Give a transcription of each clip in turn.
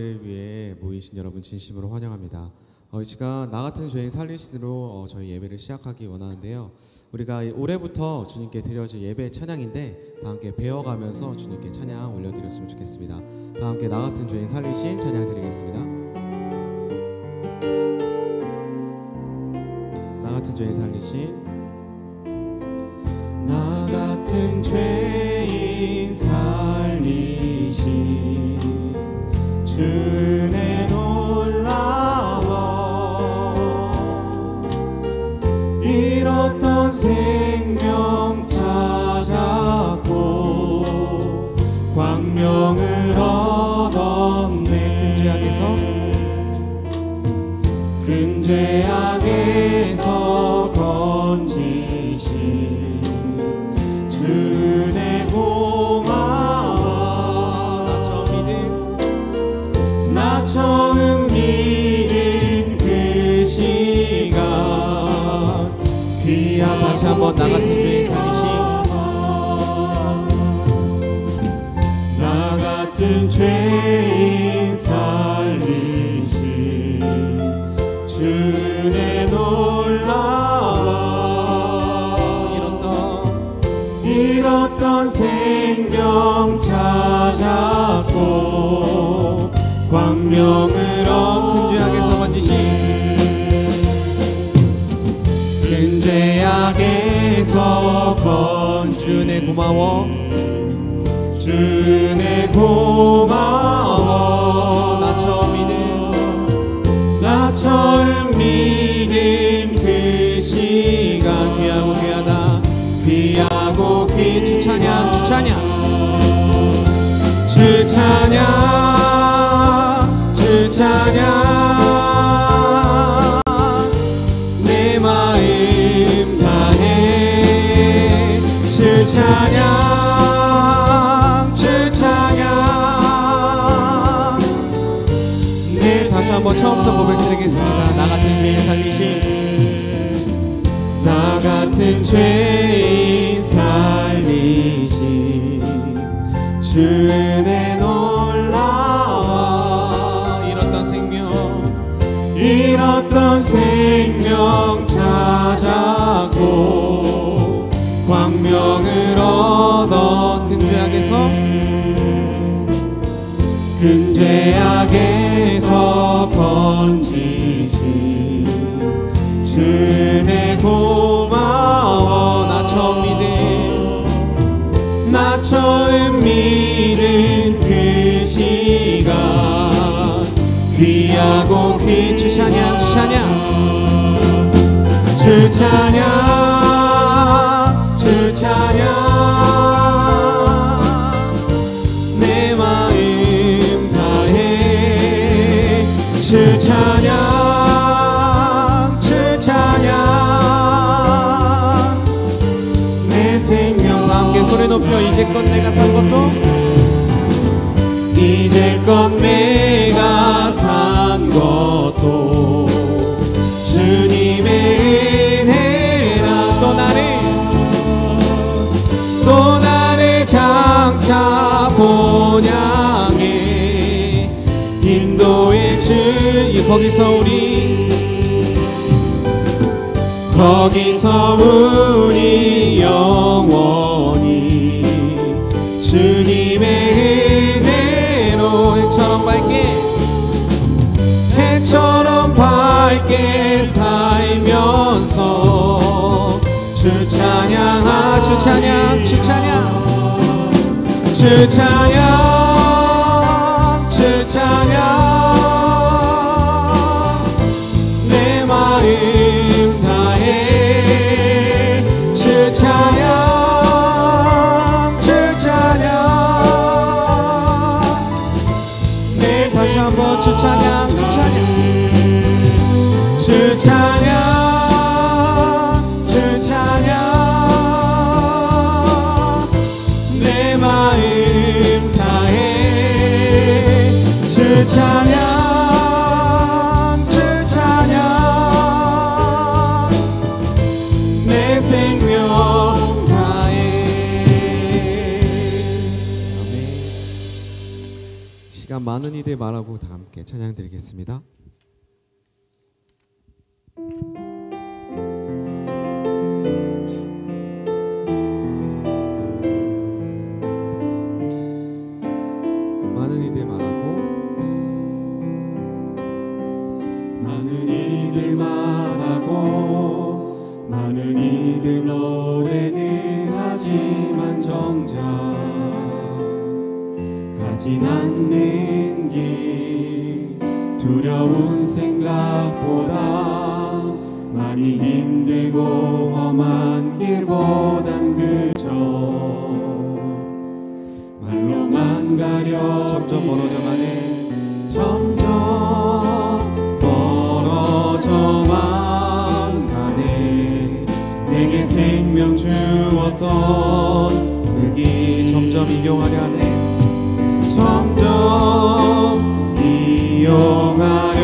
예배를 위해 모이신 여러분 진심으로 환영합니다. 이 시간 나 같은 죄인 살리시기로 저희 예배를 시작하기 원하는데요. 우리가 올해부터 주님께 드려질 예배 찬양인데 다 함께 배워가면서 주님께 찬양 올려드렸으면 좋겠습니다. 다 함께 나 같은 죄인 살리신 찬양 드리겠습니다. 나 같은 죄인 살리신, 나 같은 죄인 살리신 주 은혜 놀라워 잃었던 생명 찾았고 광명을 얻었네. 큰 죄악에서 건지신 주 은혜 고마워. 나 처음 믿은 그 시간 귀하. 다시 한번 나 같은 죄인 살리신, 나 같은 죄인 살리신 주 은혜 놀라워 잃었던 생명 찾았고 광명을 큰 죄악에서 건지신, 큰 죄악에서 주 은혜 고마워. 주 은혜 고마워. 나 처음 믿은 그 시간 귀하고 귀하다. 귀하고 주 찬양, 주 찬양, 주 찬양, 주 찬양. 내 마음 다해 주 찬양, 주 찬양. 네, 다시 한번 처음부터 고백드리겠습니다. 나 같은 죄인 살리신, 나 같은 죄인 살리신 주 은혜 놀라워 잃었던 생명 찾았고 광명을 얻어 큰 죄악에서 건지신 주 은혜 고마워. 나 처음 믿은 그 시간 귀하고 주 찬양, 주 찬양, 주 찬양, 주 찬양. 내 마음 다해 주 찬양, 주 찬양. 내 생명 다 함께 소리 높여. 이제껏 내가 산 것도, 이제껏 내가 산 것도 주님의 은혜라. 또 나를 장차 본향에 인도해 주. 거기서 우리 영원히 주님의 은혜로 해처럼 밝게 살면서 주 찬양, 주 찬양, 주 찬양, 주 찬양, 주 찬양. 내 마음 다해 주 찬양, 주 찬양. 네, 다시 한번 주 찬양, 주 찬양, 주 찬양, 주 찬양. 내 마음 다해 주 찬양, 주 찬양. 내 생명 다해. 아멘. 시간 시간 많은 이들 말하고 다 함께 찬양 드리겠습니다. 많은 이들 말하고 많은 이들 말하고 많은 이들 노래는 하지만 정작 가진 않는 길 두려운 생각보다 많이 힘들고 험한 길보단 그저 말로만 가려 점점 멀어져가네 점점 멀어져만 가네 내게 생명 주었던 그 길 점점 이용하려 하네 점점 이용하려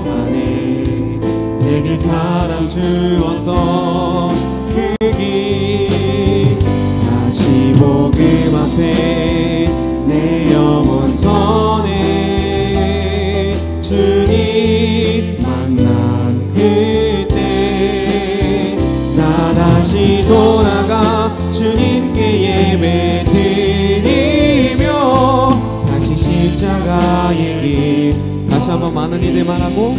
하네 내게 사랑 주었던 그 길 다시 복음 앞에 내 영혼 선에 주님 만난 그때 나 다시 돌아가 주님께 예배 드리며 다시 십자가의 길 다시 한번 많은 이들 말하고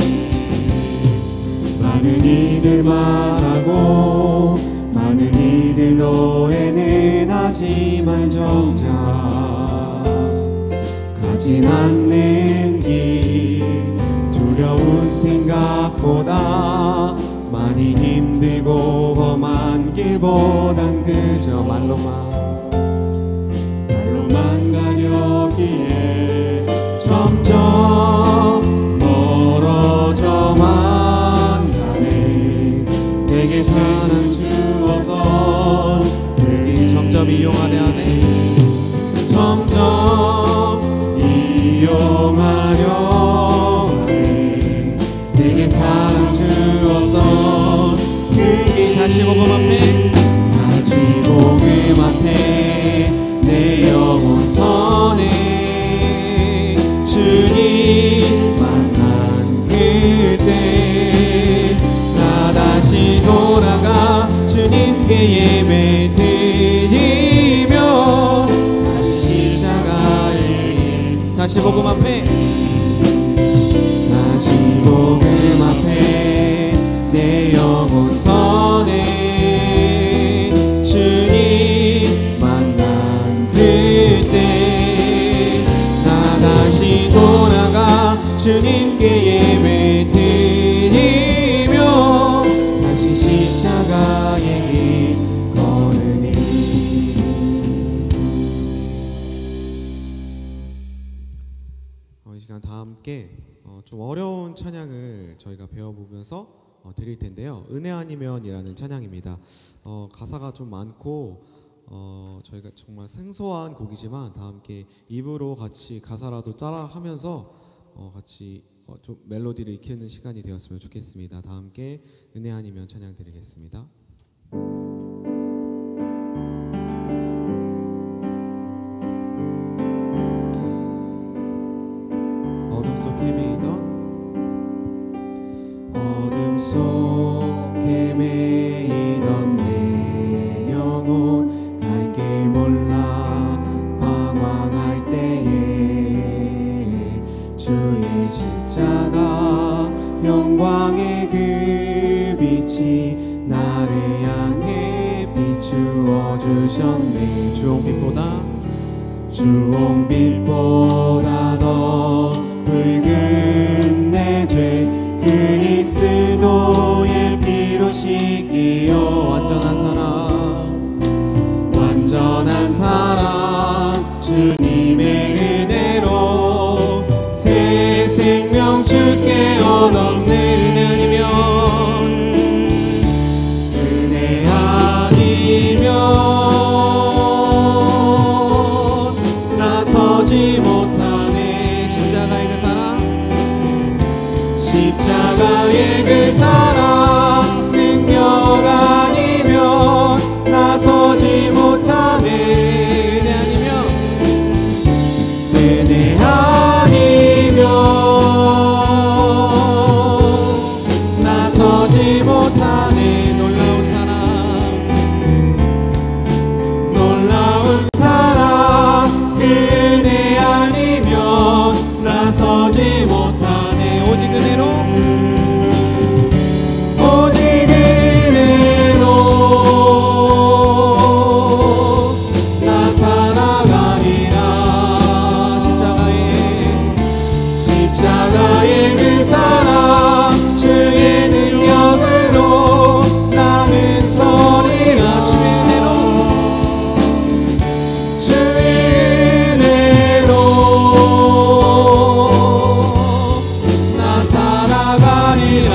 많은 이들 말하고 많은 이들 노래는 하지만 정작 가진 않는 길 두려운 생각보다 많이 힘들고 험한 길보단 그저 말로만 가려기에 점점 멀어져만 가네 내게 사랑 주었던 그길 점점 이용하려 하네 점점 이용하려 하네 내게 사랑 주었던 그길 다시 복음 앞에 다시 복음 앞에 내 영혼 선에 주님 만난 그때 나 다시 돌아가 주님께 예배 드리며 다시 십자가에 다시 복음 앞에 다시 복음 앞에 내 영혼 선에 주님 만난 그때 나 다시 돌아가 주님께 예배 드리며 다시 십자가의 길 걸으니 이 시간 다 함께 좀 어려운 찬양을 저희가 배워보면서 드릴 텐데요. 은혜 아니면이라는 찬양입니다. 가사가 좀 많고 저희가 정말 생소한 곡이지만 다 함께 입으로 같이 가사라도 따라하면서 같이 좀 멜로디를 익히는 시간이 되었으면 좋겠습니다. 다 함께 은혜 아니면 찬양 드리겠습니다. 어둠 속에 매이던 어둠 속에 매이던 내 영혼 갈 길 몰라 방황할 때에 주의 십자가 영광의 그 빛이 나를 향해 비추어 주셨네 주홍빛보다 더 붉은 내 죄 그리스도의 피로 씻기어 완전한 사랑 주님의 은혜로 새 생명 주께 얻었네 은혜 아니면 나서지 못하네 십자가의 그 사랑 십자가의 그 사랑 능력 아니면 나서지 못하네 은혜 아니면 은혜 들여지 못하네. 오직 은혜로 오직 은혜로 나 살아가리라. 십자가의 그 사랑 주의 능력으로 나는 서리라. 주의 은혜로 나 살아가리라.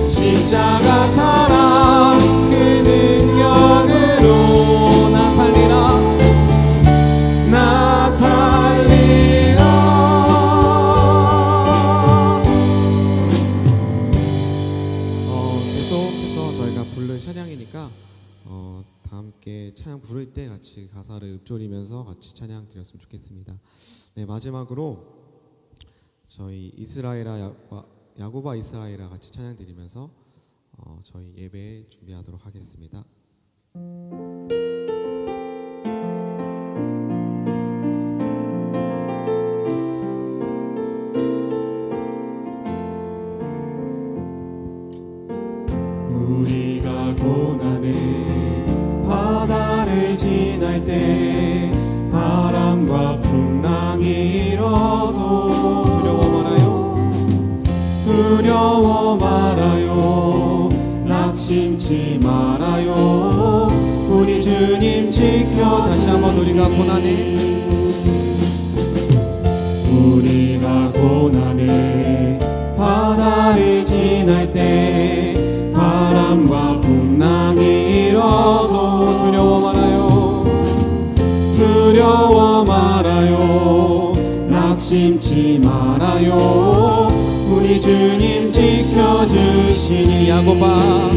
십자가 사랑 그 능력으로 나 살리라. 나 살리라. 계속해서 저희가 부를 찬양이니까 다 함께 찬양 부를 때 같이 가사를 읊조리면서 같이 찬양 드렸으면 좋겠습니다. 네, 마지막으로 저희 이스라엘아 야고바 이스라엘아 같이 찬양 드리면서 저희 예배 준비하도록 하겠습니다. 우리가 고난의 바다를 지날 때 바람과 풍랑이 일어도 두려워 말아요. 낙심치 말아요. 우리 주님 지켜. 다시 한번 우리가 고난의 바다를 지날 때 바람과 풍랑이 일어도 두려워 말아요. 낙심치 말아요. 우리 주님 지켜주시니. 야고바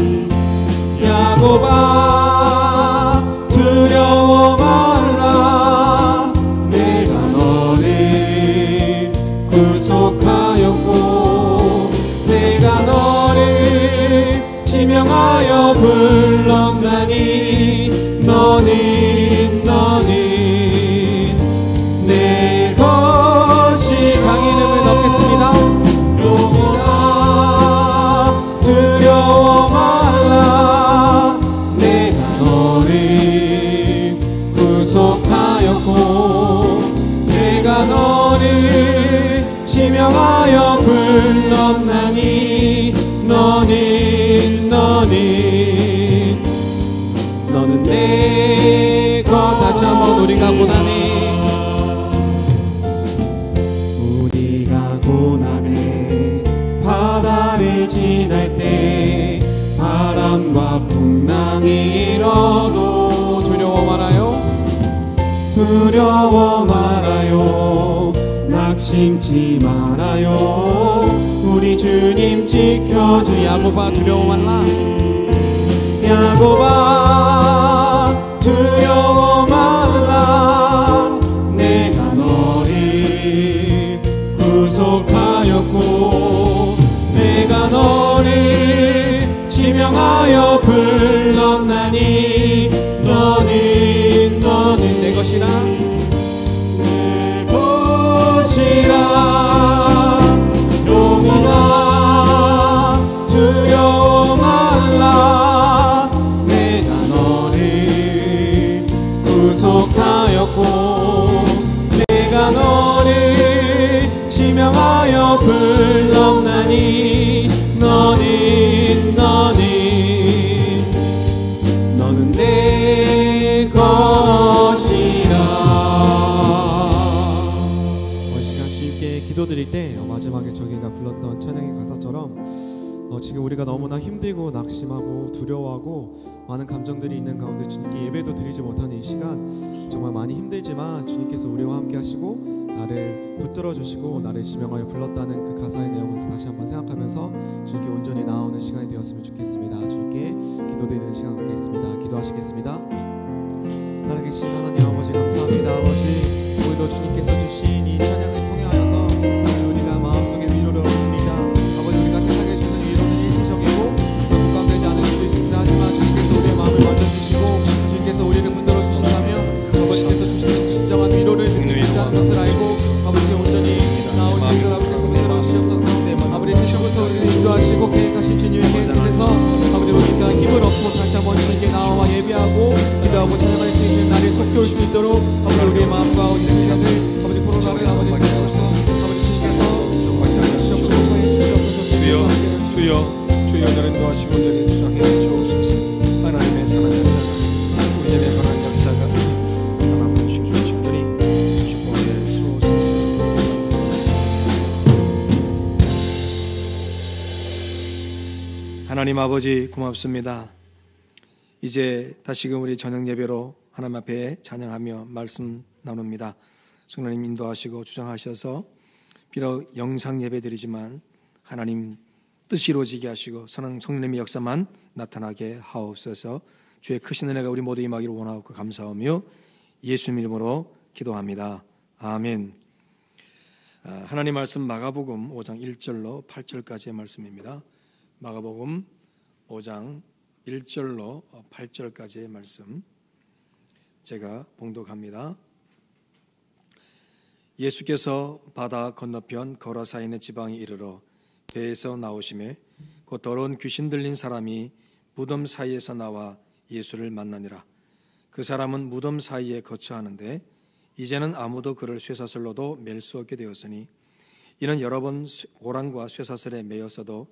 두려워 말라. 내가 너를 구속하였고 내가 너를 지명하여 불렀나니 너는 내 것이. 장인 이름을 넣겠습니다. 두려워 말라. 내가 너를 구속하였고 내가 너를 지명하여 불렀나니 너는 내 것. 다시 한번 우리가 고난의 바다를 지날 때 바람과 풍랑이 일어도 두려워 말아요. 낙심치 말아요. 우리 주님 지켜주. 야고바 두려워 말라. 야고바 두려워 말라. 내가 너를 구속하였고 내가 너를 지명하여 불렀나니 너는 내 것이라. 내 것이라. 소민아 두려워 말라. 내가 너를 구속하였고 내가 너를 지명하여 불렀나니 너는 내 것이라. 이 시간 주님께 기도드릴 때 마지막에 저희가 불렀던 찬양의 가사처럼 지금 우리가 너무나 힘들고 낙심하고 두려워하고 많은 감정들이 있는 가운데 주님께 예배도 드리지 못하는 이 시간 정말 많이 힘들지만 주님께서 우리와 함께 하시고 나를 붙들어 주시고 나를 지명하여 불렀다는 그 가사의 내용을 다시 한번 생각하면서 주님께 온전히 나아오는 시간이 되었으면 좋겠습니다. 주님께 기도드리는 시간 갖겠습니다. 기도하시겠습니다. 살아계신 하나님 아버지 감사합니다. 아버지 오늘도 주님께서 주신 이 찬양을 통해 하여서 우리가 마음속에 위로를 얻습니다. 아버지 우리가 세상에 주는 위로는 일시적이고 공감되지 않을 수도 있습니다. 하지만 주님께서 우리의 마음을 만져주시고 주님께서 우리를 붙들어 주신다면 아버지께서 주시는 진정한 위로를 느낄 수 있다는 것을 알고 아버지께 온전히 나올 수 있도록 아버지께서 붙들어 주시옵소서. 아버지 최초부터 우리를 인도하시고 계획하신 주님의 계획 속에서 아버지 우리가 힘을 얻고 다시 한번 주님께 나와 예배하고 기도하고 찬양할 수 있는 날이 속히 올 수 있도록 아버지 우리의 마음과 우리 생각을 아버지 코로나를 아버지 주셔서 아버지 주님께서 주시옵소서 해주시옵소서. 주여 저를 도와시고 저를 주장해 주옵소서. 하나님의 선한 역사가 우리의 선한 역사가 하나님 주시오니 축복해 주옵소서. 하나님 아버지 고맙습니다. 이제 다시금 우리 저녁 예배로 하나님 앞에 찬양하며 말씀 나눕니다. 성령님 인도하시고 주장하셔서 비록 영상 예배드리지만 하나님 뜻이 이루어지게 하시고 성령님의 역사만 나타나게 하옵소서. 주의 크신 은혜가 우리 모두 임하기를 원하고 감사하며 예수님 이름으로 기도합니다. 아멘. 하나님 말씀 마가복음 5장 1절로 8절까지의 말씀입니다. 마가복음 5장 1절로 8절까지의 말씀 제가 봉독합니다. 예수께서 바다 건너편 거라사인의 지방에 이르러 배에서 나오심에 곧 더러운 귀신 들린 사람이 무덤 사이에서 나와 예수를 만나니라. 그 사람은 무덤 사이에 거처하는데 이제는 아무도 그를 쇠사슬로도 맬 수 없게 되었으니 이는 여러 번 고랑과 쇠사슬에 매였어도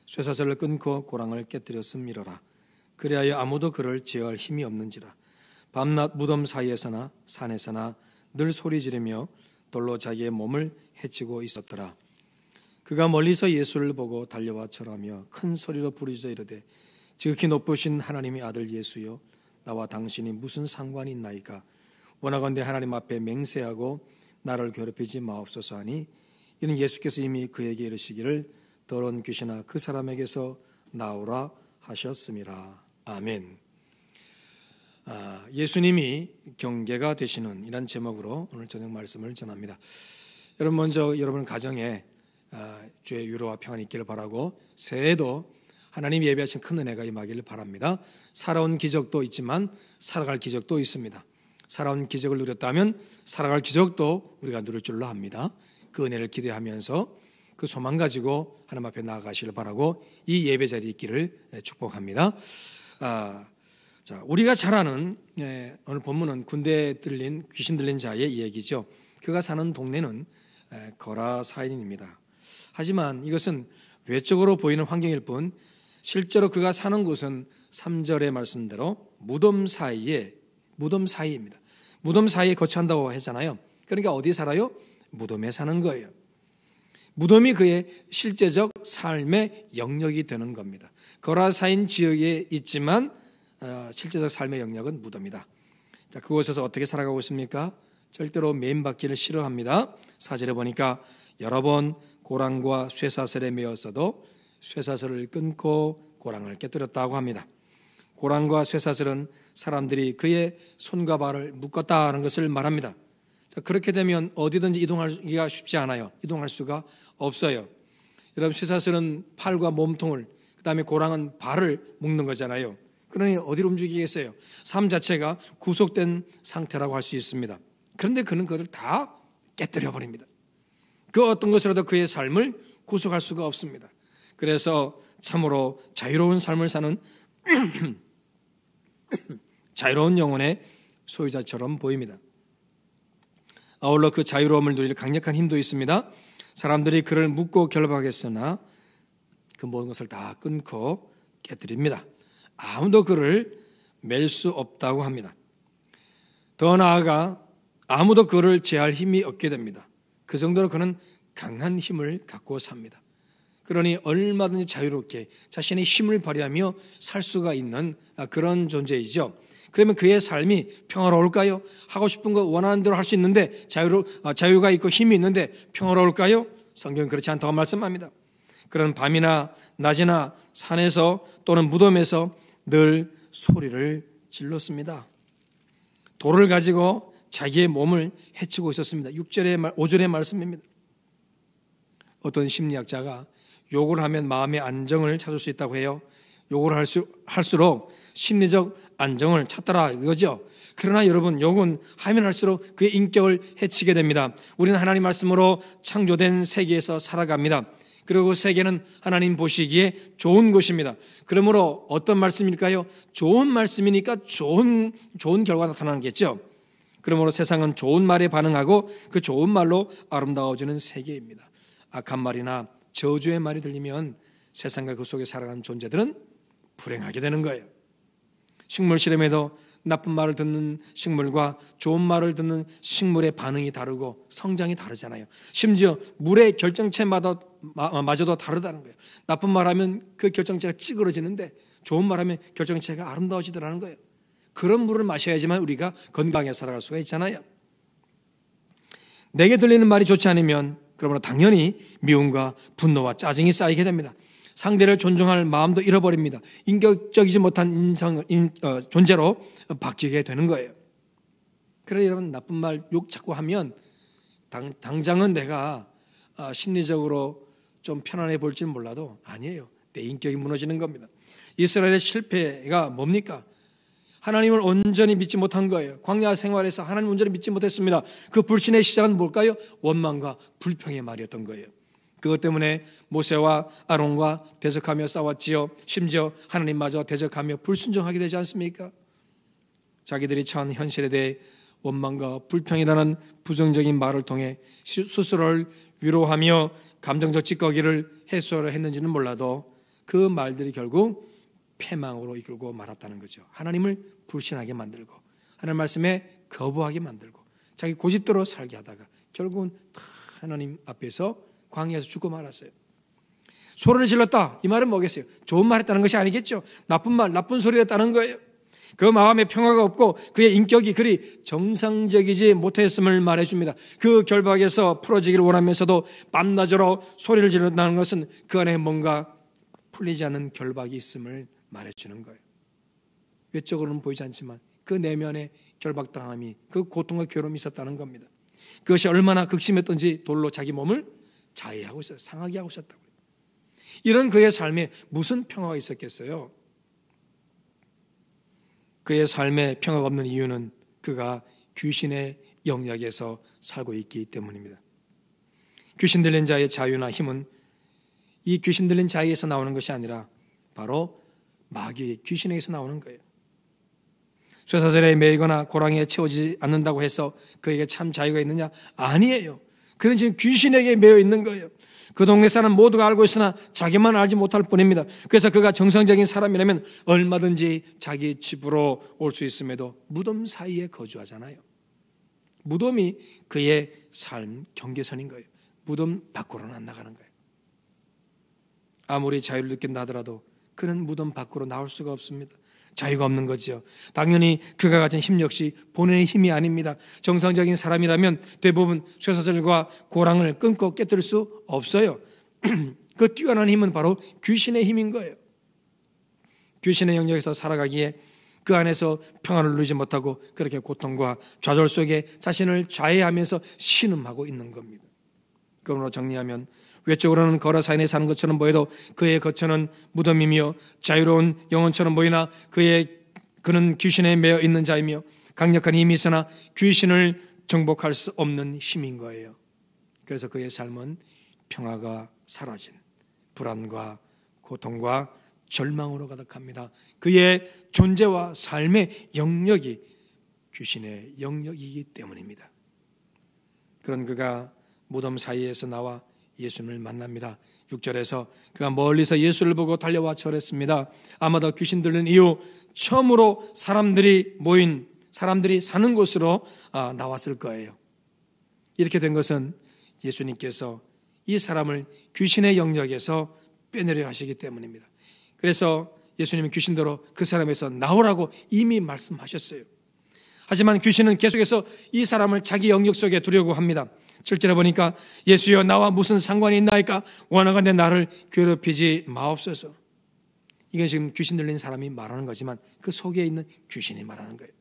쇠사슬을 끊고 고랑을 깨뜨렸음이로라. 그리하여 아무도 그를 제어할 힘이 없는지라. 밤낮 무덤 사이에서나 산에서나 늘 소리 지르며 돌로 자기의 몸을 해치고 있었더라. 그가 멀리서 예수를 보고 달려와 절하며 큰 소리로 부르짖어 이르되 지극히 높으신 하나님의 아들 예수여, 나와 당신이 무슨 상관이 있나이까? 원하건대 하나님 앞에 맹세하고 나를 괴롭히지 마옵소서 하니 이는 예수께서 이미 그에게 이르시기를 더러운 귀신아 그 사람에게서 나오라 하셨음이라. 아멘. 예수님이 경계가 되시는 이란 제목으로 오늘 저녁 말씀을 전합니다. 여러분 먼저 여러분 가정에 주의 유로와 평안이 있기를 바라고 새해에도 하나님 예배하신 큰 은혜가 임하기를 바랍니다. 살아온 기적도 있지만 살아갈 기적도 있습니다. 살아온 기적을 누렸다면 살아갈 기적도 우리가 누릴 줄로 합니다. 그 은혜를 기대하면서 그 소망 가지고 하나님 앞에 나아가시길 바라고 이 예배 자리에 있기를 축복합니다. 자, 우리가 잘 아는 오늘 본문은 군대에 들린 귀신 들린 자의 얘기죠. 그가 사는 동네는 거라사인입니다. 하지만 이것은 외적으로 보이는 환경일 뿐 실제로 그가 사는 곳은 3절의 말씀대로 무덤 사이입니다. 무덤 사이에 거처한다고 했잖아요. 그러니까 어디에 살아요? 무덤에 사는 거예요. 무덤이 그의 실제적 삶의 영역이 되는 겁니다. 거라사인 지역에 있지만 실제적 삶의 영역은 무덤이다. 자, 그곳에서 어떻게 살아가고 있습니까? 절대로 매임받기를 싫어합니다. 4절에 보니까 여러 번 고랑과 쇠사슬에 매였어도 쇠사슬을 끊고 고랑을 깨뜨렸다고 합니다. 고랑과 쇠사슬은 사람들이 그의 손과 발을 묶었다는 것을 말합니다. 자, 그렇게 되면 어디든지 이동하기가 쉽지 않아요. 이동할 수가 없어요. 여러분, 쇠사슬은 팔과 몸통을, 그 다음에 고랑은 발을 묶는 거잖아요. 그러니 어디로 움직이겠어요? 삶 자체가 구속된 상태라고 할 수 있습니다. 그런데 그는 그것을 다 깨뜨려 버립니다. 그 어떤 것으로도 그의 삶을 구속할 수가 없습니다. 그래서 참으로 자유로운 삶을 사는 자유로운 영혼의 소유자처럼 보입니다. 아울러 그 자유로움을 누릴 강력한 힘도 있습니다. 사람들이 그를 묶고 결박했으나 그 모든 것을 다 끊고 깨뜨립니다. 아무도 그를 맬 수 없다고 합니다. 더 나아가 아무도 그를 제할 힘이 없게 됩니다. 그 정도로 그는 강한 힘을 갖고 삽니다. 그러니 얼마든지 자유롭게 자신의 힘을 발휘하며 살 수가 있는 그런 존재이죠. 그러면 그의 삶이 평화로울까요? 하고 싶은 거 원하는 대로 할 수 있는데 자유가 있고 힘이 있는데 평화로울까요? 성경은 그렇지 않다고 말씀합니다. 그런 밤이나 낮이나 산에서 또는 무덤에서 늘 소리를 질렀습니다. 돌을 가지고 자기의 몸을 해치고 있었습니다. 5절의 말씀입니다. 어떤 심리학자가 욕을 하면 마음의 안정을 찾을 수 있다고 해요. 욕을 할수록 심리적 안정을 찾더라 이거죠. 그러나 여러분, 욕은 하면 할수록 그의 인격을 해치게 됩니다. 우리는 하나님 말씀으로 창조된 세계에서 살아갑니다. 그리고 세계는 하나님 보시기에 좋은 곳입니다. 그러므로 어떤 말씀일까요? 좋은 말씀이니까 좋은 결과가 나타나겠죠. 그러므로 세상은 좋은 말에 반응하고 그 좋은 말로 아름다워지는 세계입니다. 악한 말이나 저주의 말이 들리면 세상과 그 속에 살아가는 존재들은 불행하게 되는 거예요. 식물 실험에도 나쁜 말을 듣는 식물과 좋은 말을 듣는 식물의 반응이 다르고 성장이 다르잖아요. 심지어 물의 결정체마저도 다르다는 거예요. 나쁜 말하면 그 결정체가 찌그러지는데 좋은 말하면 결정체가 아름다워지더라는 거예요. 그런 물을 마셔야지만 우리가 건강하게 살아갈 수가 있잖아요. 내게 들리는 말이 좋지 않으면 그러므로 당연히 미움과 분노와 짜증이 쌓이게 됩니다. 상대를 존중할 마음도 잃어버립니다. 인격적이지 못한 존재로 바뀌게 되는 거예요. 그래서 여러분, 나쁜 말, 욕 자꾸 하면 당장은 내가 심리적으로 좀 편안해 볼지 몰라도 아니에요. 내 인격이 무너지는 겁니다. 이스라엘의 실패가 뭡니까? 하나님을 온전히 믿지 못한 거예요. 광야 생활에서 하나님을 온전히 믿지 못했습니다. 그 불신의 시작은 뭘까요? 원망과 불평의 말이었던 거예요. 그것 때문에 모세와 아론과 대적하며 싸웠지요. 심지어 하나님마저 대적하며 불순종하게 되지 않습니까? 자기들이 처한 현실에 대해 원망과 불평이라는 부정적인 말을 통해 스스로를 위로하며 감정적 찌꺼기를 해소하려 했는지는 몰라도 그 말들이 결국 패망으로 이끌고 말았다는 거죠. 하나님을 불신하게 만들고 하나님 말씀에 거부하게 만들고 자기 고집대로 살게 하다가 결국은 하나님 앞에서 광야에서 죽고 말았어요. 소리를 질렀다. 이 말은 뭐겠어요? 좋은 말 했다는 것이 아니겠죠. 나쁜 말, 나쁜 소리 했다는 거예요. 그 마음에 평화가 없고 그의 인격이 그리 정상적이지 못했음을 말해줍니다. 그 결박에서 풀어지기를 원하면서도 밤낮으로 소리를 지른다는 것은 그 안에 뭔가 풀리지 않는 결박이 있음을 말해주는 거예요. 외적으로는 보이지 않지만 그 내면에 결박당함이, 그 고통과 괴로움이 있었다는 겁니다. 그것이 얼마나 극심했던지 돌로 자기 몸을 자해하고 있어요. 상하게 하고 있었다고요. 이런 그의 삶에 무슨 평화가 있었겠어요? 그의 삶에 평화가 없는 이유는 그가 귀신의 영역에서 살고 있기 때문입니다. 귀신 들린 자의 자유나 힘은 이 귀신 들린 자에게서 나오는 것이 아니라 바로 마귀의 귀신에게서 나오는 거예요. 쇠사슬에 매이거나 고랑이에 채우지 않는다고 해서 그에게 참 자유가 있느냐? 아니에요. 그는 지금 귀신에게 매여 있는 거예요. 그 동네 사람 모두가 알고 있으나 자기만 알지 못할 뿐입니다. 그래서 그가 정상적인 사람이라면 얼마든지 자기 집으로 올 수 있음에도 무덤 사이에 거주하잖아요. 무덤이 그의 삶 경계선인 거예요. 무덤 밖으로는 안 나가는 거예요. 아무리 자유를 느낀다 하더라도 그는 무덤 밖으로 나올 수가 없습니다. 자유가 없는 거지요. 당연히 그가 가진 힘 역시 본인의 힘이 아닙니다. 정상적인 사람이라면 대부분 쇠사슬과 고랑을 끊고 깨뜨릴 수 없어요. 그 뛰어난 힘은 바로 귀신의 힘인 거예요. 귀신의 영역에서 살아가기에 그 안에서 평안을 누리지 못하고 그렇게 고통과 좌절 속에 자신을 자해하면서 신음하고 있는 겁니다. 그러므로 정리하면 외적으로는 거라사인에 사는 것처럼 보여도 그의 거처는 무덤이며 자유로운 영혼처럼 보이나 그는 귀신에 매여 있는 자이며 강력한 힘이 있으나 귀신을 정복할 수 없는 힘인 거예요. 그래서 그의 삶은 평화가 사라진 불안과 고통과 절망으로 가득합니다. 그의 존재와 삶의 영역이 귀신의 영역이기 때문입니다. 그런 그가 무덤 사이에서 나와 예수님을 만납니다. 6절에서 그가 멀리서 예수를 보고 달려와 절했습니다. 아마도 귀신 들린 이후 처음으로 사람들이 사는 곳으로 나왔을 거예요. 이렇게 된 것은 예수님께서 이 사람을 귀신의 영역에서 빼내려 하시기 때문입니다. 그래서 예수님은 귀신대로 그 사람에서 나오라고 이미 말씀하셨어요. 하지만 귀신은 계속해서 이 사람을 자기 영역 속에 두려고 합니다. 7절에 보니까 예수여 나와 무슨 상관이 있나이까 원하건대 나를 괴롭히지 마옵소서. 이게 지금 귀신 들린 사람이 말하는 거지만 그 속에 있는 귀신이 말하는 거예요.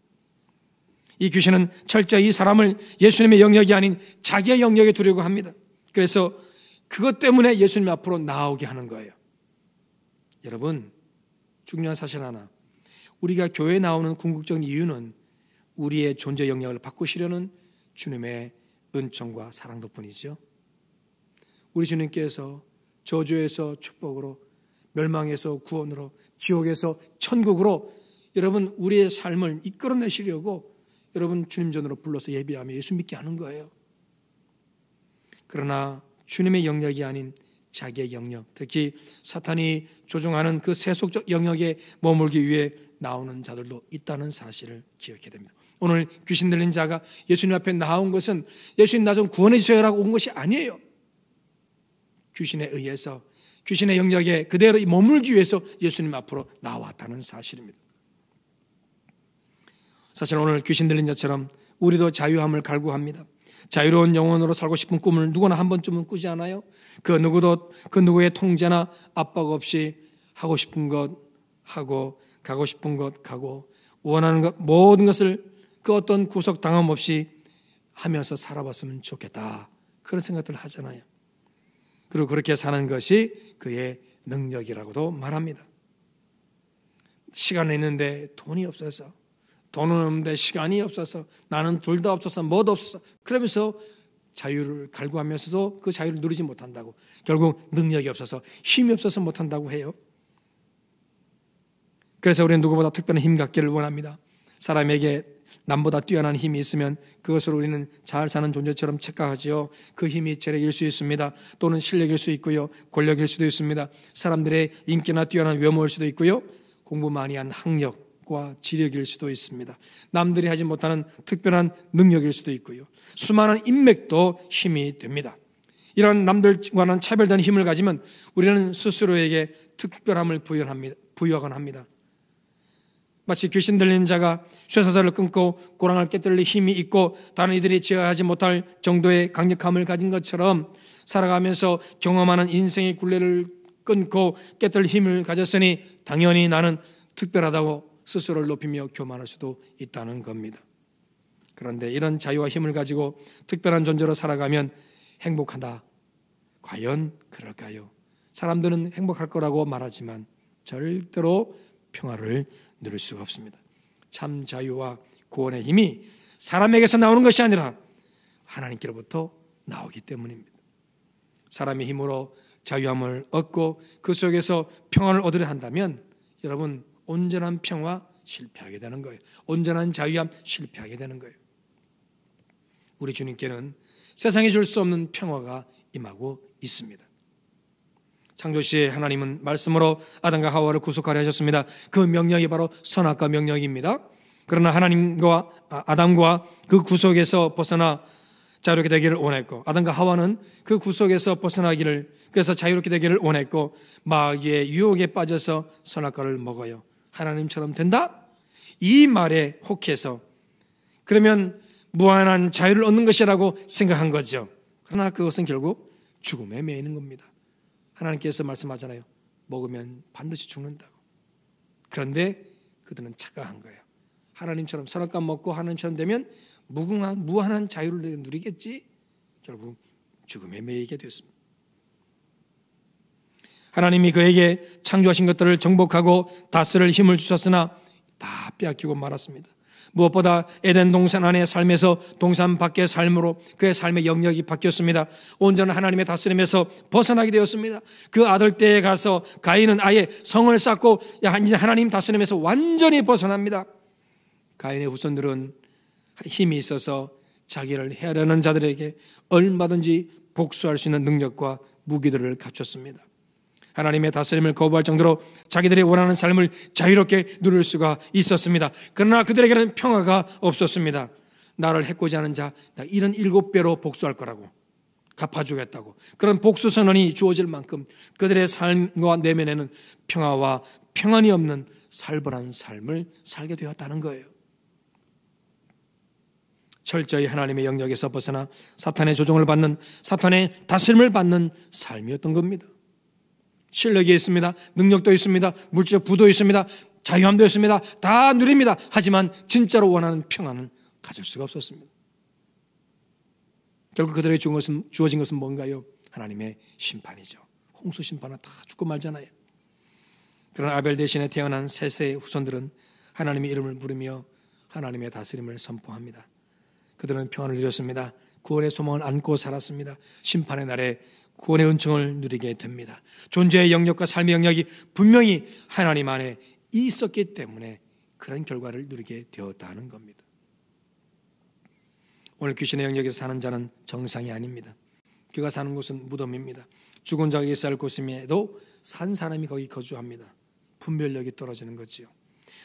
이 귀신은 철저히 이 사람을 예수님의 영역이 아닌 자기의 영역에 두려고 합니다. 그래서 그것 때문에 예수님 앞으로 나오게 하는 거예요. 여러분, 중요한 사실 하나, 우리가 교회에 나오는 궁극적인 이유는 우리의 존재 영역을 바꾸시려는 주님의 은총과 사랑 덕분이죠. 우리 주님께서 저주에서 축복으로, 멸망에서 구원으로, 지옥에서 천국으로 여러분 우리의 삶을 이끌어내시려고 여러분 주님 전으로 불러서 예배하며 예수 믿게 하는 거예요. 그러나 주님의 영역이 아닌 자기의 영역, 특히 사탄이 조종하는 그 세속적 영역에 머물기 위해 나오는 자들도 있다는 사실을 기억해야 됩니다. 오늘 귀신 들린 자가 예수님 앞에 나온 것은 예수님 나 좀 구원해 주세요라고 온 것이 아니에요. 귀신에 의해서 귀신의 영역에 그대로 머물기 위해서 예수님 앞으로 나왔다는 사실입니다. 사실 오늘 귀신 들린 자처럼 우리도 자유함을 갈구합니다. 자유로운 영혼으로 살고 싶은 꿈을 누구나 한 번쯤은 꾸지 않아요? 그 누구도 그 누구의 통제나 압박 없이 하고 싶은 것 하고 가고 싶은 것 가고 원하는 것 모든 것을 그 어떤 구속 당함 없이 하면서 살아봤으면 좋겠다. 그런 생각들을 하잖아요. 그리고 그렇게 사는 것이 그의 능력이라고도 말합니다. 시간은 있는데 돈이 없어서, 돈은 없는데 시간이 없어서, 나는 둘 다 없어서 뭐도 없어서, 그러면서 자유를 갈구하면서도 그 자유를 누리지 못한다고, 결국 능력이 없어서 힘이 없어서 못한다고 해요. 그래서 우리는 누구보다 특별한 힘 갖기를 원합니다. 사람에게 남보다 뛰어난 힘이 있으면 그것을 우리는 잘 사는 존재처럼 착각하지요. 그 힘이 재력일 수 있습니다. 또는 실력일 수 있고요. 권력일 수도 있습니다. 사람들의 인기나 뛰어난 외모일 수도 있고요. 공부 많이 한 학력과 지력일 수도 있습니다. 남들이 하지 못하는 특별한 능력일 수도 있고요. 수많은 인맥도 힘이 됩니다. 이런 남들과는 차별된 힘을 가지면 우리는 스스로에게 특별함을 부여하곤 합니다. 마치 귀신 들린 자가 쇠사슬을 끊고 고랑을 깨뜨릴 힘이 있고 다른 이들이 제어하지 못할 정도의 강력함을 가진 것처럼 살아가면서 경험하는 인생의 굴레를 끊고 깨뜨릴 힘을 가졌으니 당연히 나는 특별하다고 스스로를 높이며 교만할 수도 있다는 겁니다. 그런데 이런 자유와 힘을 가지고 특별한 존재로 살아가면 행복하다. 과연 그럴까요? 사람들은 행복할 거라고 말하지만 절대로 평화를 누릴 수가 없습니다. 참 자유와 구원의 힘이 사람에게서 나오는 것이 아니라 하나님께로부터 나오기 때문입니다. 사람의 힘으로 자유함을 얻고 그 속에서 평안을 얻으려 한다면 여러분 온전한 평화 실패하게 되는 거예요. 온전한 자유함 실패하게 되는 거예요. 우리 주님께는 세상에 줄 수 없는 평화가 임하고 있습니다. 창조시에 하나님은 말씀으로 아담과 하와를 구속하려 하셨습니다. 그 명령이 바로 선악과 명령입니다. 그러나 아담과 그 구속에서 벗어나 자유롭게 되기를 원했고, 아담과 하와는 그 구속에서 벗어나기를, 그래서 자유롭게 되기를 원했고, 마귀의 유혹에 빠져서 선악과를 먹어요. 하나님처럼 된다? 이 말에 혹해서 그러면 무한한 자유를 얻는 것이라고 생각한 거죠. 그러나 그것은 결국 죽음에 매이는 겁니다. 하나님께서 말씀하잖아요. 먹으면 반드시 죽는다고. 그런데 그들은 착각한 거예요. 하나님처럼 선악과 먹고 하나님처럼 되면 무한한 자유를 누리겠지. 결국 죽음에 매이게 됐습니다. 하나님이 그에게 창조하신 것들을 정복하고 다스릴 힘을 주셨으나 다 빼앗기고 말았습니다. 무엇보다 에덴 동산 안의 삶에서 동산 밖의 삶으로 그의 삶의 영역이 바뀌었습니다. 온전한 하나님의 다스림에서 벗어나게 되었습니다. 그 아들 때에 가서 가인은 아예 성을 쌓고 하나님 다스림에서 완전히 벗어납니다. 가인의 후손들은 힘이 있어서 자기를 해하려는 자들에게 얼마든지 복수할 수 있는 능력과 무기들을 갖췄습니다. 하나님의 다스림을 거부할 정도로 자기들이 원하는 삶을 자유롭게 누릴 수가 있었습니다. 그러나 그들에게는 평화가 없었습니다. 나를 해코지하는 자, 나 이런 7배로 복수할 거라고, 갚아주겠다고, 그런 복수 선언이 주어질 만큼 그들의 삶과 내면에는 평화와 평안이 없는 살벌한 삶을 살게 되었다는 거예요. 철저히 하나님의 영역에서 벗어나 사탄의 조종을 받는, 사탄의 다스림을 받는 삶이었던 겁니다. 실력이 있습니다. 능력도 있습니다. 물질적 부도 있습니다. 자유함도 있습니다. 다 누립니다. 하지만 진짜로 원하는 평안을 가질 수가 없었습니다. 결국 그들에게 주어진 것은 뭔가요? 하나님의 심판이죠. 홍수 심판은 다 죽고 말잖아요. 그러나 아벨 대신에 태어난 셋의 후손들은 하나님의 이름을 부르며 하나님의 다스림을 선포합니다. 그들은 평안을 누렸습니다. 구원의 소망을 안고 살았습니다. 심판의 날에 구원의 은총을 누리게 됩니다. 존재의 영역과 삶의 영역이 분명히 하나님 안에 있었기 때문에 그런 결과를 누리게 되었다는 겁니다. 오늘 귀신의 영역에서 사는 자는 정상이 아닙니다. 그가 사는 곳은 무덤입니다. 죽은 자가 살 곳임에도 산 사람이 거기 거주합니다. 분별력이 떨어지는 거지요.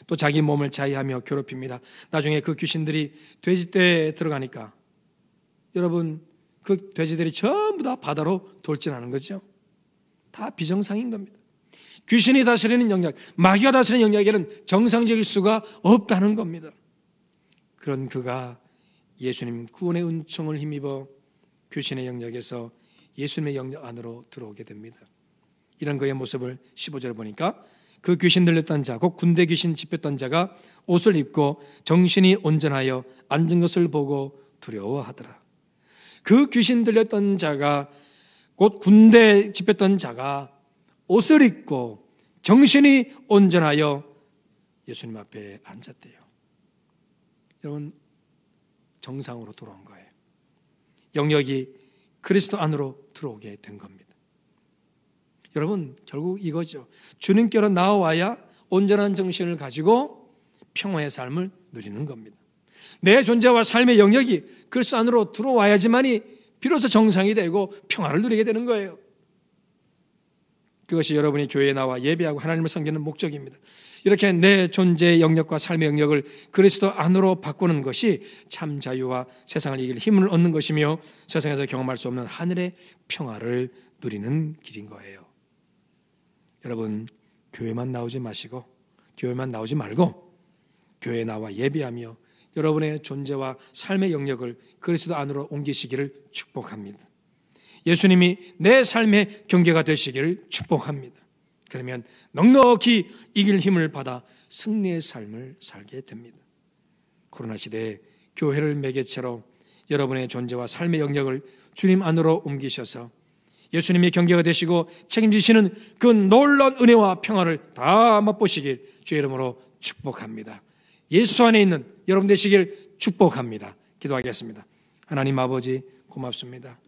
또 자기 몸을 자위하며 괴롭힙니다. 나중에 그 귀신들이 돼지떼에 들어가니까 여러분 그 돼지들이 전부 다 바다로 돌진하는 거죠. 다 비정상인 겁니다. 귀신이 다스리는 영역, 마귀가 다스리는 영역에는 정상적일 수가 없다는 겁니다. 그런 그가 예수님 구원의 은총을 힘입어 귀신의 영역에서 예수님의 영역 안으로 들어오게 됩니다. 이런 그의 모습을 15절에 보니까 그 귀신 들렸던 자, 곧 군대 귀신 집혔던 자가 옷을 입고 정신이 온전하여 앉은 것을 보고 두려워하더라. 그 귀신 들렸던 자가, 곧 군대 집혔던 자가 옷을 입고 정신이 온전하여 예수님 앞에 앉았대요. 여러분, 정상으로 돌아온 거예요. 영역이 그리스도 안으로 들어오게 된 겁니다. 여러분, 결국 이거죠. 주님께로 나와야 온전한 정신을 가지고 평화의 삶을 누리는 겁니다. 내 존재와 삶의 영역이 그리스도 안으로 들어와야지만이 비로소 정상이 되고 평화를 누리게 되는 거예요. 그것이 여러분이 교회에 나와 예배하고 하나님을 섬기는 목적입니다. 이렇게 내 존재의 영역과 삶의 영역을 그리스도 안으로 바꾸는 것이 참 자유와 세상을 이길 힘을 얻는 것이며 세상에서 경험할 수 없는 하늘의 평화를 누리는 길인 거예요. 여러분, 교회만 나오지 마시고 교회만 나오지 말고 교회에 나와 예배하며 여러분의 존재와 삶의 영역을 그리스도 안으로 옮기시기를 축복합니다. 예수님이 내 삶의 경계가 되시기를 축복합니다. 그러면 넉넉히 이길 힘을 받아 승리의 삶을 살게 됩니다. 코로나 시대에 교회를 매개체로 여러분의 존재와 삶의 영역을 주님 안으로 옮기셔서 예수님의 경계가 되시고 책임지시는 그 놀라운 은혜와 평화를 다 맛보시길 주의 이름으로 축복합니다. 예수 안에 있는 여러분 되시길 축복합니다. 기도하겠습니다. 하나님 아버지 고맙습니다.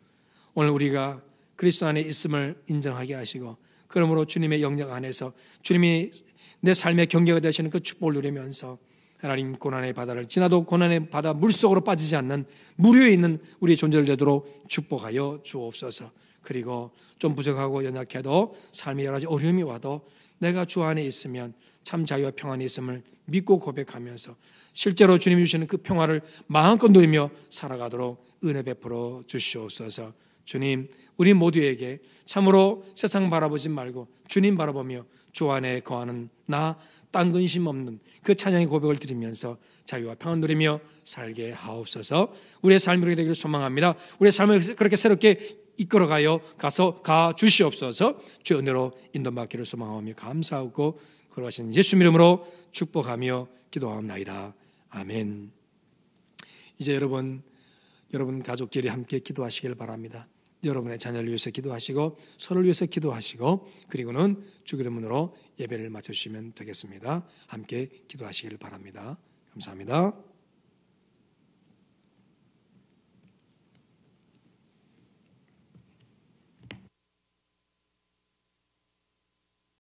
오늘 우리가 그리스도 안에 있음을 인정하게 하시고 그러므로 주님의 영역 안에서 주님이 내 삶의 경계가 되시는 그 축복을 누리면서 하나님 고난의 바다를 지나도 고난의 바다 물속으로 빠지지 않는 물 위에 있는 우리의 존재를 되도록 축복하여 주옵소서. 그리고 좀 부족하고 연약해도 삶에 여러 가지 어려움이 와도 내가 주 안에 있으면 참 자유와 평안이 있음을 믿고 고백하면서 실제로 주님이 주시는 그 평화를 마음껏 누리며 살아가도록 은혜 베풀어 주시옵소서. 주님, 우리 모두에게 참으로 세상 바라보지 말고 주님 바라보며 주 안에 거하는 나 딴 근심 없는 그 찬양의 고백을 드리면서 자유와 평안 누리며 살게 하옵소서. 우리의 삶이 그렇게 되기를 소망합니다. 우리의 삶을 그렇게 새롭게 이끌어가요 가 주시옵소서. 주의 은혜로 인도받기를 소망하며 감사하고 그러신 예수 이름으로 축복하며 기도하옵나이다. 아멘. 이제 여러분 가족끼리 함께 기도하시길 바랍니다. 여러분의 자녀를 위해서 기도하시고 서로를 위해서 기도하시고 그리고는 주기도문으로 예배를 마쳐주시면 되겠습니다. 함께 기도하시길 바랍니다. 감사합니다.